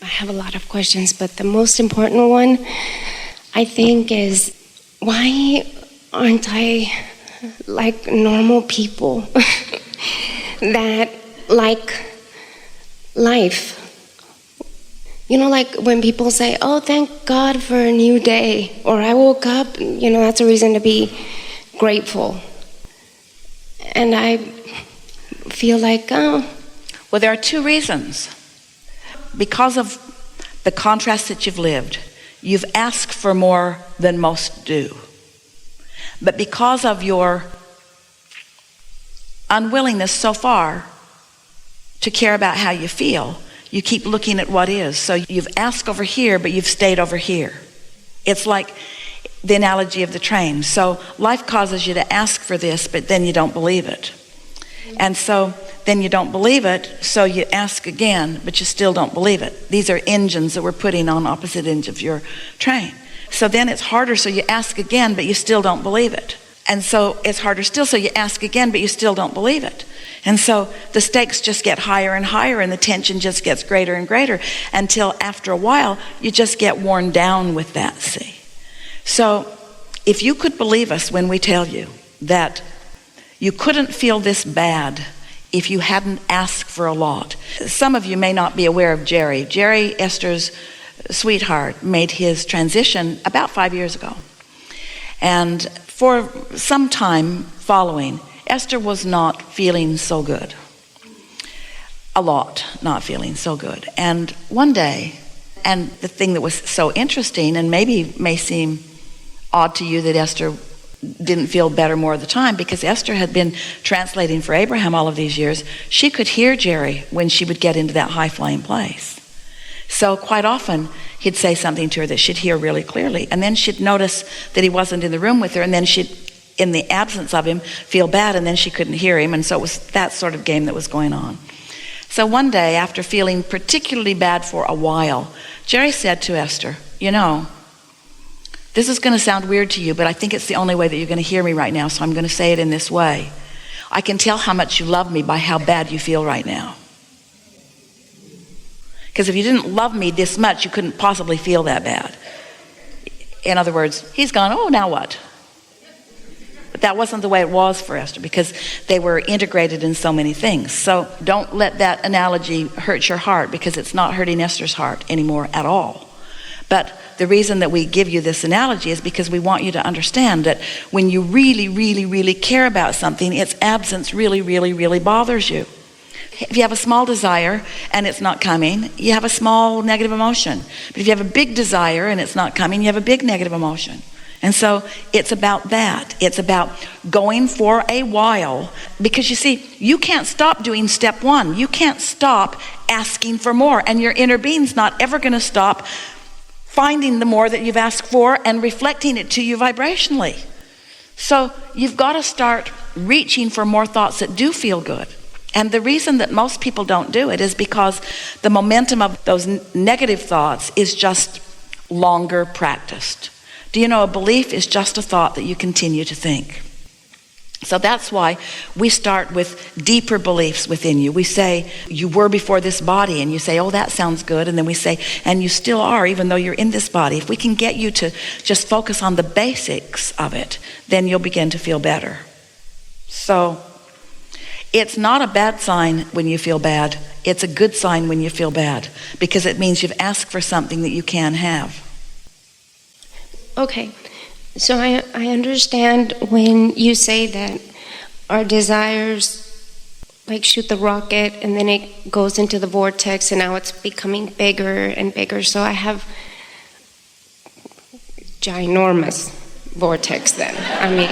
I have a lot of questions, but the most important one, I think, is why aren't I like normal people that like life? You know, like when people say, oh, thank God for a new day, or I woke up, you know, that's a reason to be grateful. And I feel like, oh. Well, there are two reasons. Because of the contrast that you've lived, you've asked for more than most do. But because of your unwillingness so far to care about how you feel, you keep looking at what is. So you've asked over here, but you've stayed over here. It's like the analogy of the train. So life causes you to ask for this, but then you don't believe it. And so then you don't believe it, so you ask again, but you still don't believe it. These are engines that we're putting on opposite ends of your train. So then it's harder, so you ask again, but you still don't believe it. And so it's harder still, so you ask again, but you still don't believe it. And so the stakes just get higher and higher, and the tension just gets greater and greater, until after a while, you just get worn down with that, see? So if you could believe us when we tell you that you couldn't feel this bad if you hadn't asked for a lot. Some of you may not be aware of Jerry. Jerry, Esther's sweetheart, made his transition about 5 years ago. And for some time following, Esther was not feeling so good. A lot not feeling so good. And one day, and the thing that was so interesting, and maybe may seem odd to you that Esther didn't feel better more of the time, because Esther had been translating for Abraham all of these years. She could hear Jerry when she would get into that high-flying place. So quite often he'd say something to her that she'd hear really clearly, and then she'd notice that he wasn't in the room with her, and then she'd, in the absence of him, feel bad, and then she couldn't hear him. And so it was that sort of game that was going on. So one day, after feeling particularly bad for a while, Jerry said to Esther, you know, this is going to sound weird to you, but I think it's the only way that you're going to hear me right now, so I'm going to say it in this way. I can tell how much you love me by how bad you feel right now. Because if you didn't love me this much, you couldn't possibly feel that bad. In other words, he's gone, oh, now what? But that wasn't the way it was for Esther, because they were integrated in so many things. So don't let that analogy hurt your heart, because it's not hurting Esther's heart anymore at all. But the reason that we give you this analogy is because we want you to understand that when you really, really, really care about something, its absence really, really, really bothers you. If you have a small desire and it's not coming, you have a small negative emotion. But if you have a big desire and it's not coming, you have a big negative emotion. And so it's about that. It's about going for a while, because you see, you can't stop doing step one. You can't stop asking for more, and your inner being's not ever going to stop finding the more that you've asked for and reflecting it to you vibrationally. So you've got to start reaching for more thoughts that do feel good. And the reason that most people don't do it is because the momentum of those negative thoughts is just longer practiced. Do you know, a belief is just a thought that you continue to think. So that's why we start with deeper beliefs within you. We say, you were before this body, and you say, oh, that sounds good. And then we say, and you still are, even though you're in this body. If we can get you to just focus on the basics of it, then you'll begin to feel better. So it's not a bad sign when you feel bad. It's a good sign when you feel bad, because it means you've asked for something that you can have. Okay. So I understand when you say that our desires like shoot the rocket and then it goes into the vortex and now it's becoming bigger and bigger. So I have ginormous vortex then. I mean,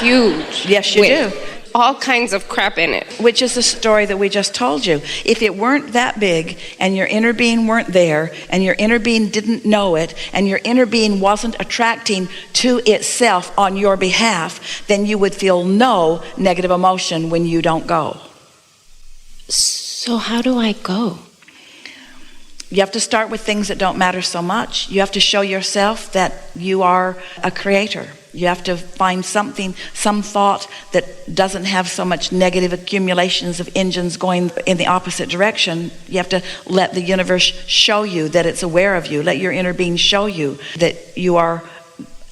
huge. Yes, you do. All kinds of crap in it. Which is the story that we just told you. If it weren't that big, and your inner being weren't there, and your inner being didn't know it, and your inner being wasn't attracting to itself on your behalf, then you would feel no negative emotion when you don't go. So how do I go? You have to start with things that don't matter so much. You have to show yourself that you are a creator. You have to find something, some thought that doesn't have so much negative accumulations of engines going in the opposite direction. You have to let the universe show you that it's aware of you. Let your inner being show you that you are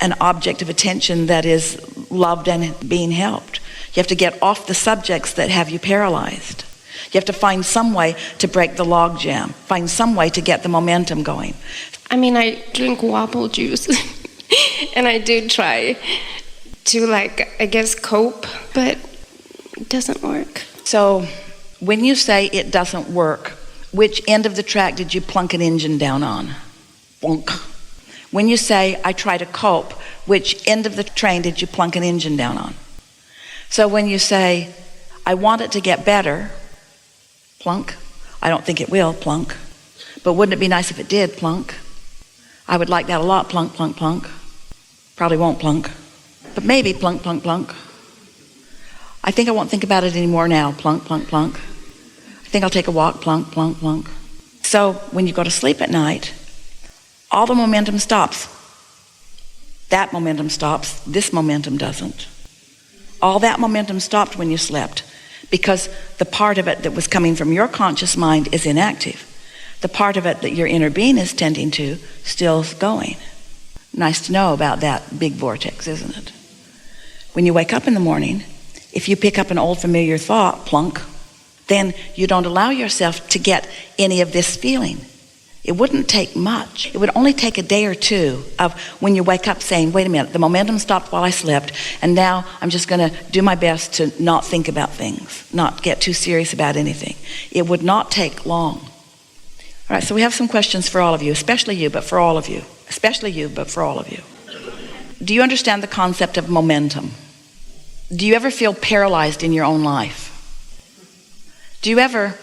an object of attention that is loved and being helped. You have to get off the subjects that have you paralyzed. You have to find some way to break the log jam. Find some way to get the momentum going. I mean, I drink wobble juice. And I do try to, I guess, cope, but it doesn't work. So when you say it doesn't work, which end of the track did you plunk an engine down on? Bonk. When you say, I try to cope, which end of the train did you plunk an engine down on? So when you say, I want it to get better, plunk. I don't think it will, plunk. But wouldn't it be nice if it did, plunk? I would like that a lot, plunk, plunk, plunk. Probably won't, plunk. But maybe, plunk, plunk, plunk. I think I won't think about it anymore now, plunk, plunk, plunk. I think I'll take a walk, plunk, plunk, plunk. So when you go to sleep at night, all the momentum stops. That momentum stops, this momentum doesn't. All that momentum stopped when you slept because the part of it that was coming from your conscious mind is inactive. The part of it that your inner being is tending to still's going. Nice to know about that big vortex, isn't it? When you wake up in the morning, if you pick up an old familiar thought, plunk, then you don't allow yourself to get any of this feeling. It wouldn't take much. It would only take a day or two of when you wake up saying, wait a minute, the momentum stopped while I slept, and now I'm just going to do my best to not think about things, not get too serious about anything. It would not take long. All right, so we have some questions for all of you, especially you, but for all of you. Especially you, but for all of you. Do you understand the concept of momentum? Do you ever feel paralyzed in your own life? Do you ever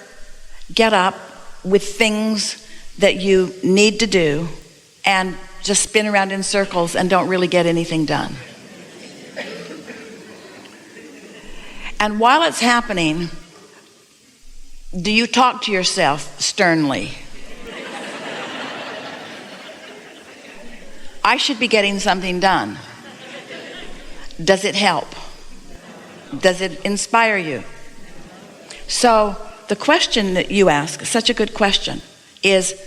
get up with things that you need to do and just spin around in circles and don't really get anything done? And while it's happening, do you talk to yourself sternly? I should be getting something done. Does it help? Does it inspire you? So the question that you ask, such a good question, is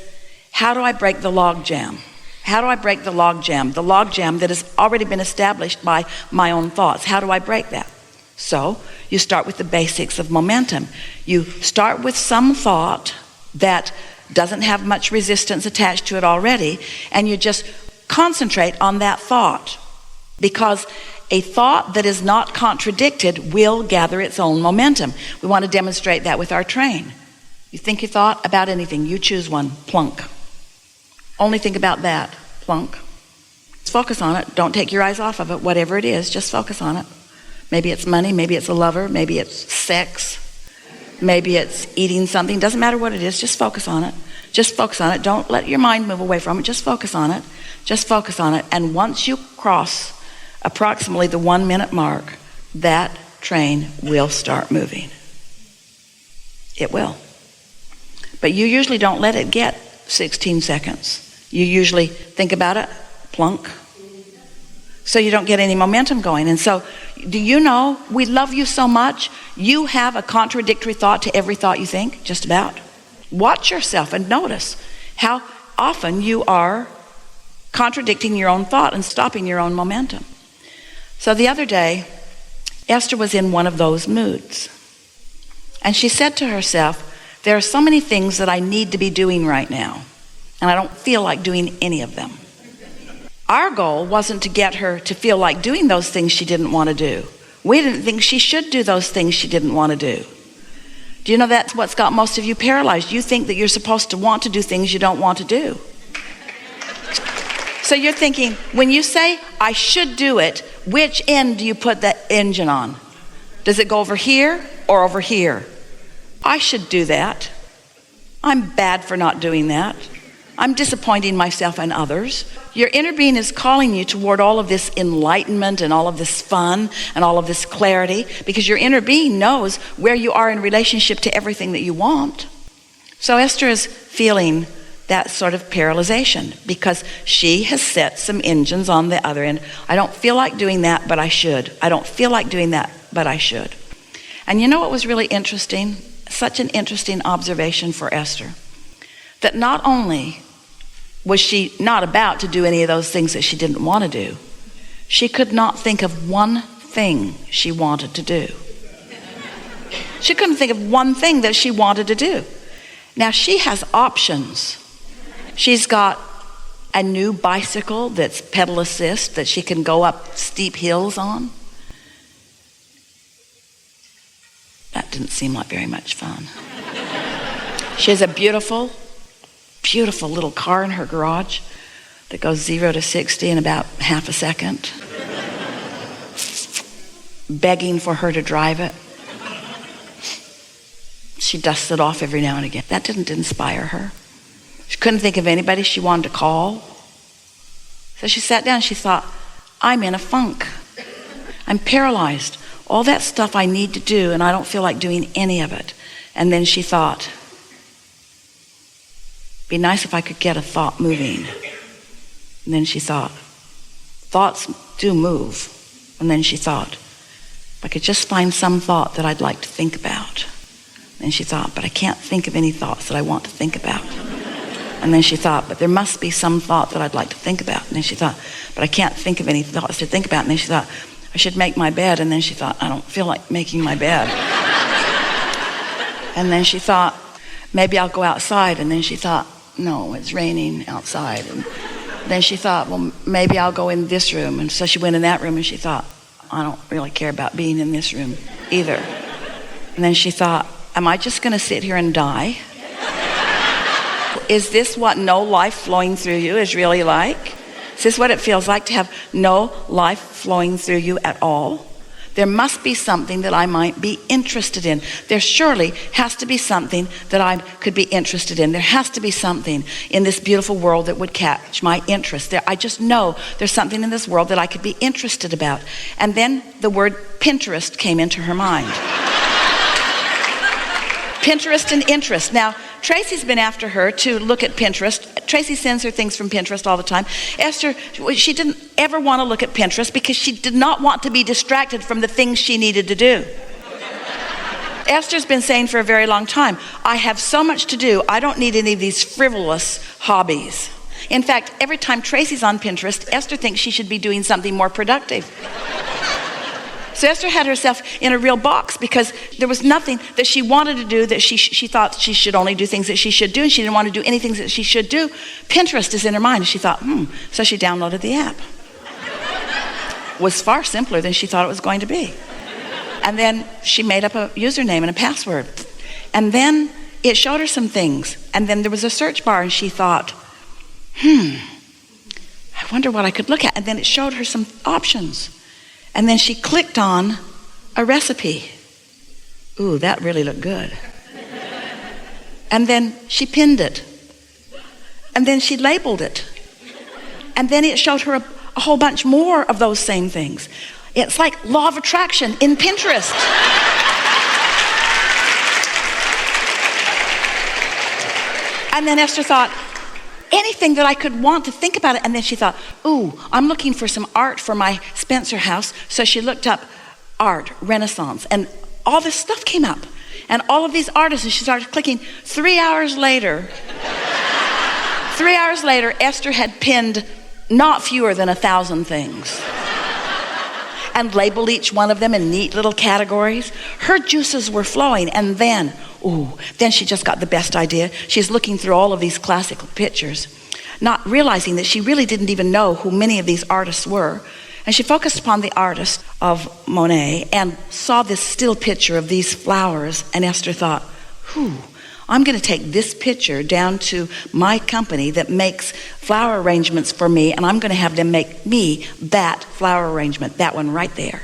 how do I break the log jam? How do I break the log jam? The log jam that has already been established by my own thoughts. How do I break that? So you start with the basics of momentum. You start with some thought that doesn't have much resistance attached to it already, and you just concentrate on that thought, because a thought that is not contradicted will gather its own momentum. We want to demonstrate that with our train. You think your thought about anything, you choose one, plunk. Only think about that, plunk. Just focus on it. Don't take your eyes off of it. Whatever it is, just focus on it. Maybe it's money, maybe it's a lover, maybe it's sex, maybe it's eating something. Doesn't matter what it is, just focus on it. Just focus on it. Don't let your mind move away from it. Just focus on it. Just focus on it. And once you cross approximately the 1 minute mark, that train will start moving. It will. But you usually don't let it get 16 seconds. You usually think about it, plunk. So you don't get any momentum going. And so, do you know, we love you so much, you have a contradictory thought to every thought you think, just about. Watch yourself and notice how often you are contradicting your own thought and stopping your own momentum. So the other day, Esther was in one of those moods. And she said to herself, there are so many things that I need to be doing right now, and I don't feel like doing any of them. Our goal wasn't to get her to feel like doing those things she didn't want to do. We didn't think she should do those things she didn't want to do. Do you know that's what's got most of you paralyzed? You think that you're supposed to want to do things you don't want to do. So you're thinking, when you say, I should do it, which end do you put that engine on? Does it go over here or over here? I should do that. I'm bad for not doing that. I'm disappointing myself and others. Your inner being is calling you toward all of this enlightenment and all of this fun and all of this clarity, because your inner being knows where you are in relationship to everything that you want. So Esther is feeling that sort of paralyzation, because she has set some engines on the other end. I don't feel like doing that, but I should. I don't feel like doing that, but I should. And you know what was really interesting? Such an interesting observation for Esther. That not only was she not about to do any of those things that she didn't want to do, she could not think of one thing she wanted to do. She couldn't think of one thing that she wanted to do. Now she has options. She's got a new bicycle that's pedal assist that she can go up steep hills on. That didn't seem like very much fun. She has a beautiful, beautiful little car in her garage that goes 0 to 60 in about half a second, begging for her to drive it. She dusts it off every now and again. That didn't inspire her. She couldn't think of anybody she wanted to call. So she sat down and she thought, I'm in a funk. I'm paralyzed. All that stuff I need to do, and I don't feel like doing any of it. And then she thought, be nice if I could get a thought moving. And then she thought, thoughts do move. And then she thought, if I could just find some thought that I'd like to think about. Then she thought, but I can't think of any thoughts that I want to think about. And then she thought, but there must be some thought that I'd like to think about. And then she thought, but I can't think of any thoughts to think about. And then she thought, I should make my bed. And then she thought, I don't feel like making my bed. And then she thought, maybe I'll go outside. And then she thought, no, it's raining outside. And then she thought, well, maybe I'll go in this room. And so she went in that room and she thought, I don't really care about being in this room either. And then she thought, am I just going to sit here and die? Is this what no life flowing through you is really like? Is this what it feels like to have no life flowing through you at all? There must be something that I might be interested in. There surely has to be something that I could be interested in. There has to be something in this beautiful world that would catch my interest. I just know there's something in this world that I could be interested about. And then the word Pinterest came into her mind. Pinterest and interest. Now, Tracy's been after her to look at Pinterest. Tracy sends her things from Pinterest all the time. Esther, she didn't ever want to look at Pinterest because she did not want to be distracted from the things she needed to do. Esther's been saying for a very long time, I have so much to do, I don't need any of these frivolous hobbies. In fact, every time Tracy's on Pinterest, Esther thinks she should be doing something more productive. So Esther had herself in a real box because there was nothing that she wanted to do that she thought she should only do things that she should do, and she didn't want to do anything that she should do. Pinterest is in her mind, and she thought, So she downloaded the app. It was far simpler than she thought it was going to be. And then she made up a username and a password. And then it showed her some things. And then there was a search bar, and she thought, I wonder what I could look at. And then it showed her some options. And then she clicked on a recipe. Ooh, that really looked good. And then she pinned it. And then she labeled it. And then it showed her a whole bunch more of those same things. It's like law of attraction in Pinterest. And then Esther thought, anything that I could want to think about it. And then she thought, I'm looking for some art for my Spencer house. So she looked up art, Renaissance, and all this stuff came up. And all of these artists, and she started clicking. 3 hours later, Esther had pinned not fewer than 1,000 things. And labeled each one of them in neat little categories. Her juices were flowing, and then she just got the best idea. She's looking through all of these classical pictures, not realizing that she really didn't even know who many of these artists were. And she focused upon the artist of Monet and saw this still picture of these flowers, and Esther thought, I'm going to take this picture down to my company that makes flower arrangements for me, and I'm going to have them make me that flower arrangement, that one right there.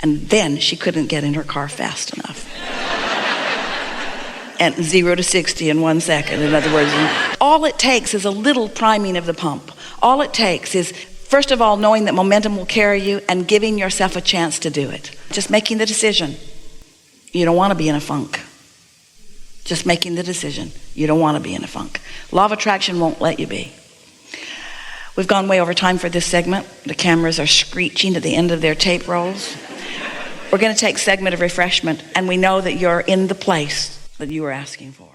And then she couldn't get in her car fast enough. And 0 to 60 in 1 second, in other words. All it takes is a little priming of the pump. All it takes is, first of all, knowing that momentum will carry you and giving yourself a chance to do it. Just making the decision. You don't want to be in a funk. Just making the decision. You don't want to be in a funk. Law of attraction won't let you be. We've gone way over time for this segment. The cameras are screeching at the end of their tape rolls. We're going to take a segment of refreshment, and we know that you're in the place that you were asking for.